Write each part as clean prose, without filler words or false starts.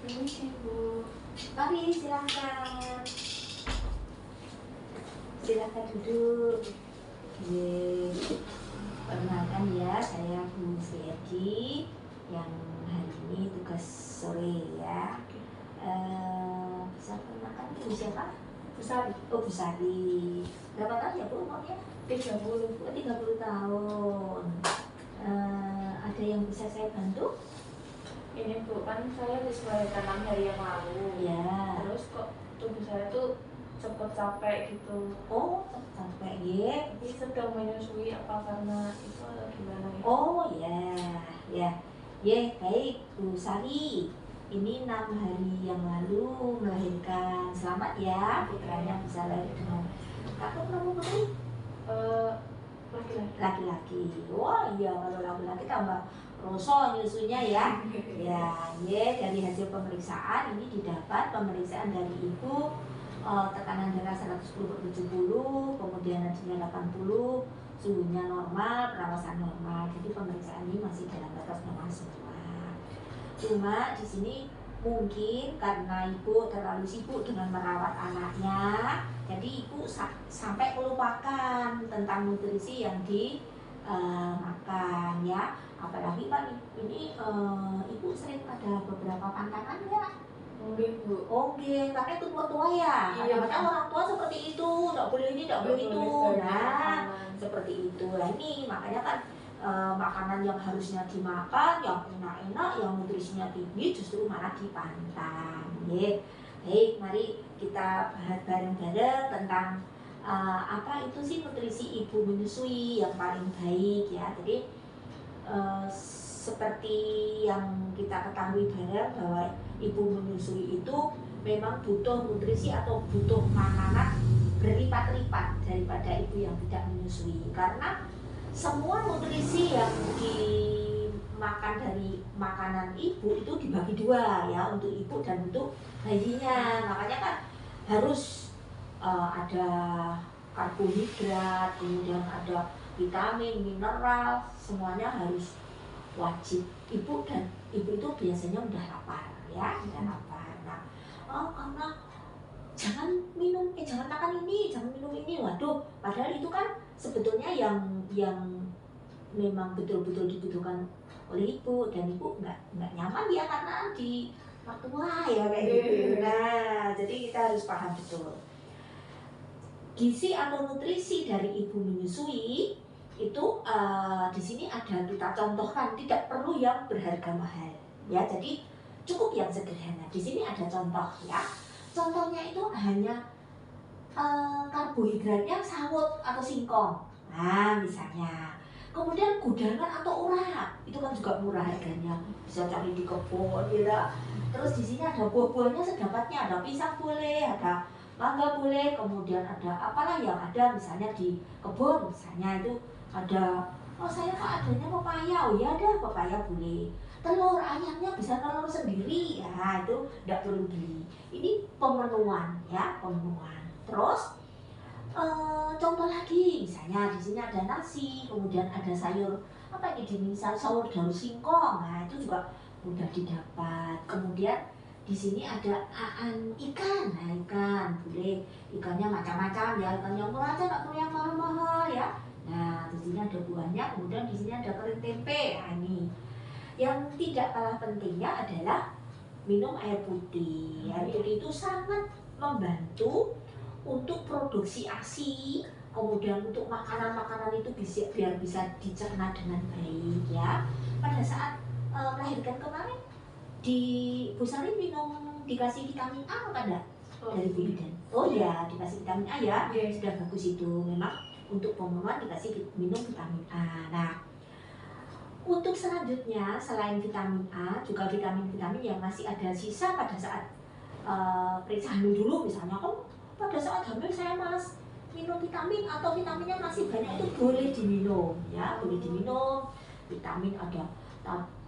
Permisi, Bu. Mari silahkan. Silahkan duduk. Ye. Perkenalkan ya, saya Bu Sri Edi yang hari ini tugas sore ya. Bisa perkenalkan Bu siapa? Bu Sari. Oh, Bu Sari. Berapa tahun ya Bu umurnya? 30. Oh, 30 tahun. Ada yang bisa saya bantu? Ini Bu, kan saya habis melahirkan 6 hari yang lalu. Ya. Terus kok tubuh saya tuh cepet capek gitu. Oh, capek ya. Tapi sedang menyusui apa karena itu atau gimana ya? Oh ya, ya, ya baik Bu Sari. Ini 6 hari yang lalu melahirkan. Selamat ya, putranya bisa lahir dengan kakak perempuan putri? Laki-laki. Laki-laki. Wah iya, kalau laki-laki tambah roso nyusunya ya. Ya, dari hasil pemeriksaan ini didapat pemeriksaan dari ibu tekanan darah 110/70, kemudian nadinya 80, suhunya normal, perawasan normal. Jadi pemeriksaan ini masih dalam batas normal semua. Cuma di sini mungkin karena ibu terlalu sibuk dengan merawat anaknya, jadi ibu sampai melupakan tentang nutrisi yang dimakan ya. Apalagi kan ini ibu sering ada beberapa pantangan ya. Mungkin Bu. Oke, karena itu tua-tua ya. Iya. Kadang-kadang orang tua seperti itu, nggak boleh ini, nggak boleh itu. Nah, seperti itu. Nah ini makanya kan makanan yang harusnya dimakan, yang enak-enak, yang nutrisinya tinggi, justru malah dipantang. Ya, baik, mari kita bahas bareng-bareng tentang apa itu sih nutrisi ibu menyusui yang paling baik ya. Jadi seperti yang kita ketahui bareng bahwa ibu menyusui itu memang butuh nutrisi atau butuh makanan berlipat-lipat daripada ibu yang tidak menyusui, karena semua nutrisi yang dimakan dari makanan ibu itu dibagi dua ya, untuk ibu dan untuk bayinya. Makanya kan harus ada karbohidrat, kemudian ada vitamin, mineral, semuanya harus wajib. Ibu itu biasanya udah lapar ya, udah lapar. Nah, karena jangan makan ini, jangan minum ini. Waduh, padahal itu kan sebetulnya yang memang betul-betul dibutuhkan oleh ibu, dan ibu nggak nyaman ya karena di mertua ya kayak gitu. Nah, jadi kita harus paham betul gizi atau nutrisi dari ibu menyusui itu. Di sini ada kita contohkan, tidak perlu yang berharga mahal ya, jadi cukup yang sederhana. Di sini ada contoh ya. Contohnya itu hanya karbohidratnya sawut atau singkong. Nah, misalnya. Kemudian gudangan atau urat, itu kan juga murah harganya, bisa cari di kebun ya. Terus di sini ada buah-buahnya sedapatnya, ada pisang boleh, ada mangga boleh, kemudian ada apalah yang ada misalnya di kebun, misalnya itu ada, oh saya kok adanya pepaya, oh ya ada pepaya boleh. Telur ayamnya bisa telur sendiri ya, itu tidak perlu beli. Ini pemenuhan ya, pemenuhan. Terus contoh lagi, misalnya di sini ada nasi, kemudian ada sayur apa ini, sayur daun singkong, nah itu juga mudah didapat. Kemudian di sini ada ikan, nah ikan boleh, ikannya macam-macam ya, ikan yang murah aja, nggak perlu yang mahal-mahal ya. Nah di sini ada buahnya, kemudian di sini ada kering tempe. Nah ini yang tidak kalah pentingnya adalah minum air putih. Air putih itu sangat membantu untuk produksi ASI, kemudian untuk makanan-makanan itu biar bisa dicerna dengan baik ya. Pada saat melahirkan kemarin di Bu Sari dikasih vitamin A apa enggak? Dari Bu Bidan? Oh ya, dikasih vitamin A ya, sudah bagus itu. Memang untuk pemenuhan dikasih minum vitamin A. Nah, untuk selanjutnya selain vitamin A, juga vitamin-vitamin yang masih ada sisa pada saat periksa hamil dulu, misalnya pada saat hamil saya malas minum vitamin atau vitaminnya masih banyak, itu boleh diminum ya, boleh diminum. Vitamin ada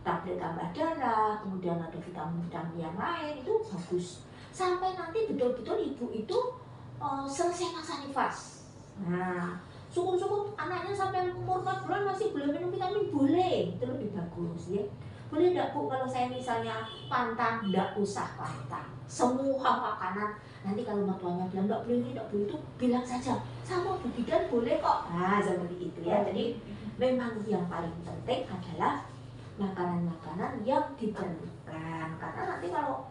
tablet tambah darah, kemudian ada vitamin-vitamin yang lain, itu bagus sampai nanti betul-betul ibu itu selesai masa nifas. Nah, syukur-syukur anaknya sampai umur 4 bulan masih belum minum vitamin, boleh, itu lebih bagus ya. boleh enggak Bu kalau saya misalnya pantang? Enggak usah pantang. Semua makanan nanti kalau mertuanya bilang enggak boleh ini, enggak boleh itu, bilang saja sama Bu Bidan boleh kok. Nah seperti itu ya. Jadi memang yang paling penting adalah makanan-makanan yang diperlukan, karena nanti kalau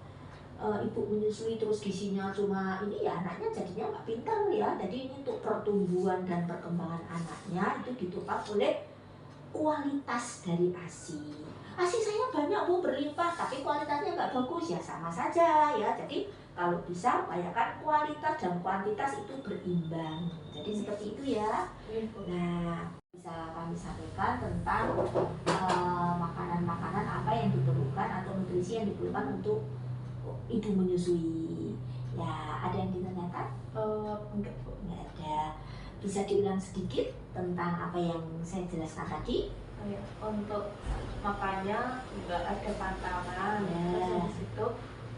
ibu menyusui terus gizinya cuma ini ya anaknya jadinya nggak pintar ya. Jadi ini untuk pertumbuhan dan perkembangan anaknya itu ditopang oleh kualitas dari ASI. ASI saya banyak Bu, berlimpah, tapi kualitasnya nggak bagus ya sama saja ya. Jadi kalau bisa upayakan kualitas dan kuantitas itu berimbang. Jadi seperti itu ya. Nah, bisa kami sampaikan tentang makanan-makanan apa yang diperlukan atau nutrisi yang diperlukan untuk ibu menyusui. Ya, ada yang ditanyakan? Enggak Bu. Nggak ada. Bisa diulang sedikit tentang apa yang saya jelaskan tadi? Ya, untuk makannya nggak ada pantangan, terus habis itu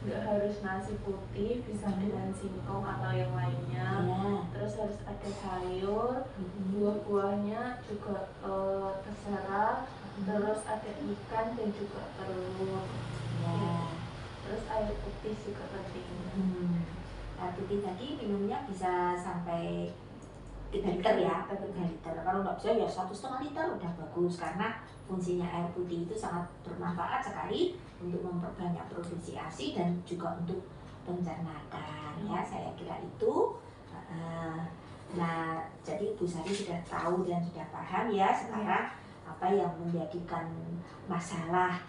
nggak harus nasi putih, bisa dengan singkong atau yang lainnya. Terus harus ada sayur, buah-buahnya juga terserah. Terus ada ikan dan juga telur. Terus air putih juga penting. Air putih tadi minumnya bisa sampai 3 liter ya, 3 liter. Kalau nggak bisa ya 1,5 liter udah bagus, karena fungsinya air putih itu sangat bermanfaat sekali untuk memperbanyak produksi ASI dan juga untuk pencernaan ya. Saya kira itu. Nah, jadi Bu Sari sudah tahu dan sudah paham ya sekarang apa yang menjadikan masalah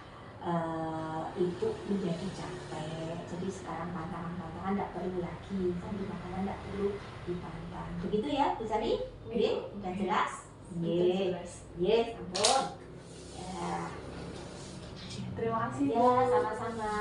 ibu menjadi capek. Jadi sekarang pantangan-pantangan tidak perlu lagi, jadi makanan tidak perlu dipantang. Begitu ya Bu Sari? Udah jelas? Yes, ampun. Ya. Terima kasih. Ya, sama-sama.